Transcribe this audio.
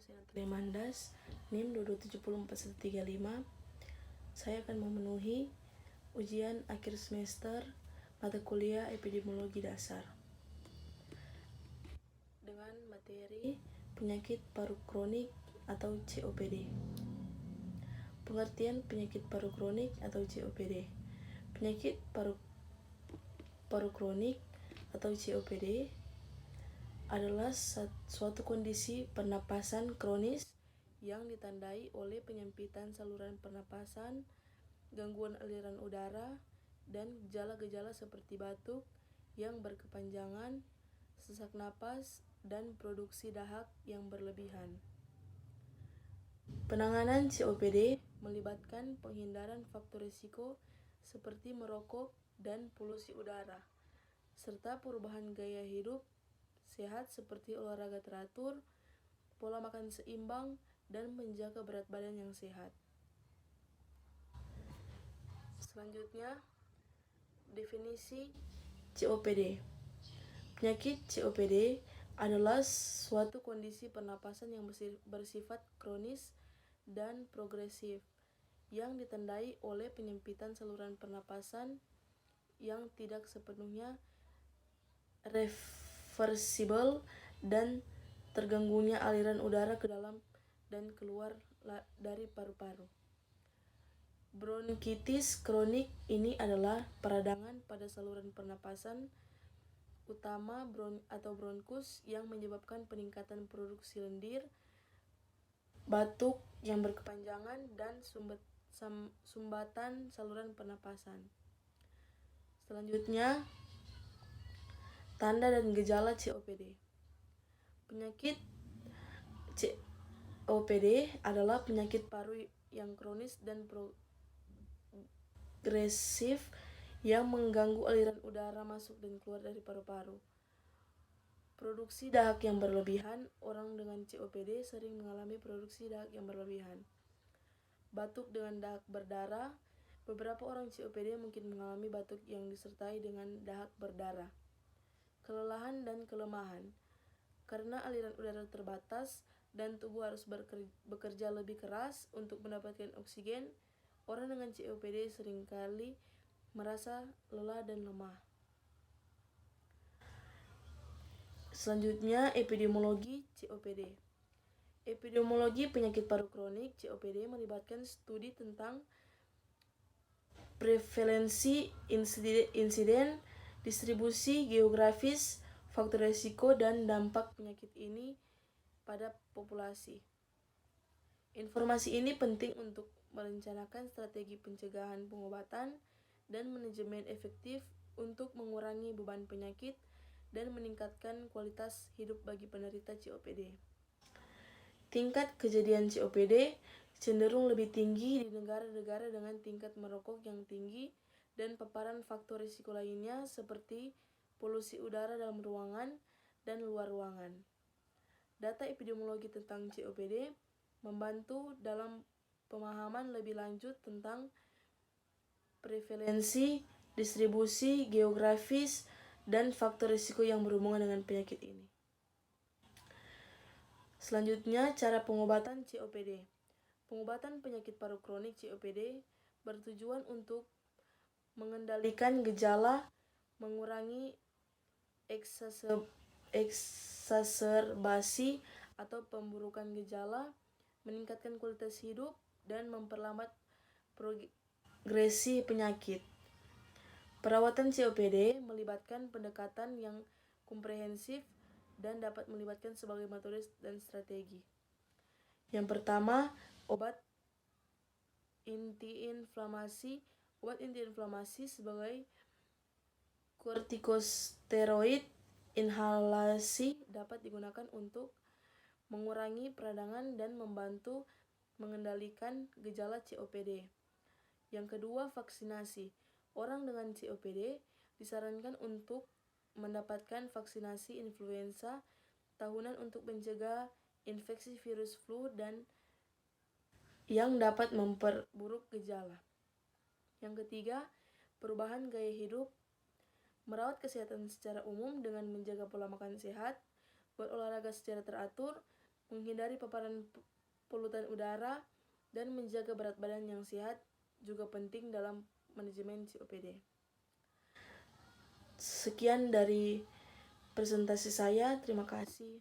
saya Natalia Mandas, NIM 2274135. Saya akan memenuhi ujian akhir semester mata kuliah epidemiologi dasar dengan materi penyakit paru kronik atau COPD. Pengertian penyakit paru kronik atau COPD. Penyakit paru kronik atau COPD adalah suatu kondisi pernapasan kronis yang ditandai oleh penyempitan saluran pernapasan, gangguan aliran udara, dan gejala-gejala seperti batuk yang berkepanjangan, sesak napas, dan produksi dahak yang berlebihan. Penanganan COPD melibatkan penghindaran faktor risiko seperti merokok dan polusi udara, serta perubahan gaya hidup sehat seperti olahraga teratur, pola makan seimbang, dan menjaga berat badan yang sehat. Selanjutnya, definisi COPD. Penyakit COPD adalah suatu kondisi pernapasan yang bersifat kronis dan progresif yang ditandai oleh penyempitan saluran pernapasan yang tidak sepenuhnya reversibel dan terganggunya aliran udara ke dalam dan keluar dari paru-paru. Bronkitis kronik ini adalah peradangan pada saluran pernapasan utama atau bronkus yang menyebabkan peningkatan produksi lendir, batuk yang berkepanjangan, dan sumbatan saluran pernapasan. Selanjutnya, tanda dan gejala COPD. Penyakit COPD adalah penyakit paru yang kronis dan progresif yang mengganggu aliran udara masuk dan keluar dari paru-paru. Produksi dahak yang berlebihan. Orang dengan COPD sering mengalami produksi dahak yang berlebihan. Batuk dengan dahak berdarah. Beberapa orang COPD mungkin mengalami batuk yang disertai dengan dahak berdarah. Kelelahan dan kelemahan. Karena aliran udara terbatas dan tubuh harus bekerja lebih keras untuk mendapatkan oksigen, orang dengan COPD seringkali merasa lelah dan lemah. Selanjutnya, epidemiologi COPD. Epidemiologi penyakit paru kronik COPD melibatkan studi tentang prevalensi insiden, distribusi geografis, faktor risiko, dan dampak penyakit ini pada populasi. Informasi ini penting untuk merencanakan strategi pencegahan, pengobatan, dan manajemen efektif untuk mengurangi beban penyakit dan meningkatkan kualitas hidup bagi penderita COPD. Tingkat kejadian COPD cenderung lebih tinggi di negara-negara dengan tingkat merokok yang tinggi dan paparan faktor risiko lainnya seperti polusi udara dalam ruangan dan luar ruangan. Data epidemiologi tentang COPD membantu dalam pemahaman lebih lanjut tentang prevalensi, distribusi geografis, dan faktor risiko yang berhubungan dengan penyakit ini. Selanjutnya, cara pengobatan COPD. Pengobatan penyakit paru kronik COPD bertujuan untuk mengendalikan gejala, mengurangi eksaserbasi atau pemburukan gejala, meningkatkan kualitas hidup, dan memperlambat progresi penyakit. Perawatan COPD melibatkan pendekatan yang komprehensif dan dapat melibatkan sebagai metode dan strategi. Yang pertama, obat antiinflamasi. Obat antiinflamasi sebagai kortikosteroid inhalasi dapat digunakan untuk mengurangi peradangan dan membantu mengendalikan gejala COPD. Yang kedua, vaksinasi. Orang dengan COPD disarankan untuk mendapatkan vaksinasi influenza tahunan untuk mencegah infeksi virus flu dan yang dapat memperburuk gejala. Yang ketiga, perubahan gaya hidup. Merawat kesehatan secara umum dengan menjaga pola makan sehat, berolahraga secara teratur, menghindari paparan polutan udara, dan menjaga berat badan yang sehat juga penting dalam manajemen COPD. Sekian dari presentasi saya, terima kasih.